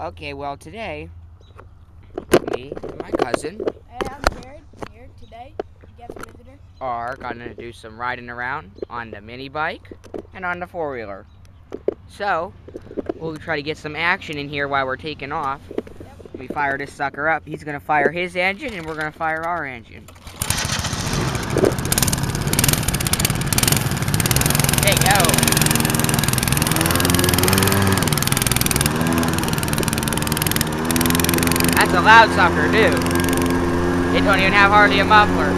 Okay, well today, me and my cousin Hey, I'm Jared here today. Guest visitor. are gonna do some riding around on the mini bike and on the four-wheeler. So, we'll try to get some action in here while we're taking off. Yep. We fire this sucker up. He's gonna fire his engine and we're gonna fire our engine. Okay, go. That's a loud sucker, too. It don't even have hardly a muffler.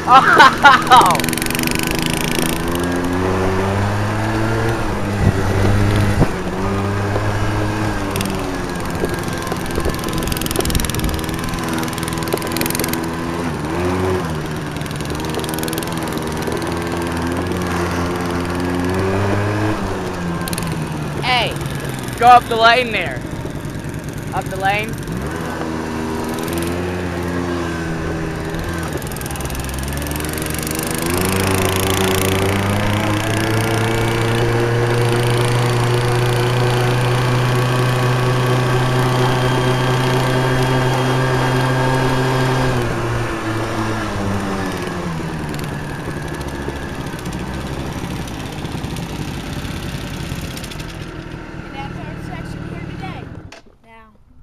Oh! Hey, go up the lane there. Up the lane.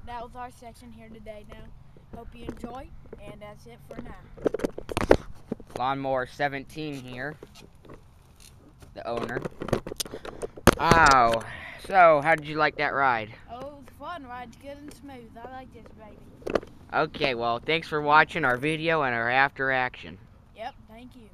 That was our section here today. Now, hope you enjoy, and that's it for now. Lawnmower 17 here, the owner. Oh, so how did you like that ride? Oh, it was a fun ride. It's good and smooth. I like this baby. Okay, well, thanks for watching our video and our after action. Yep, thank you.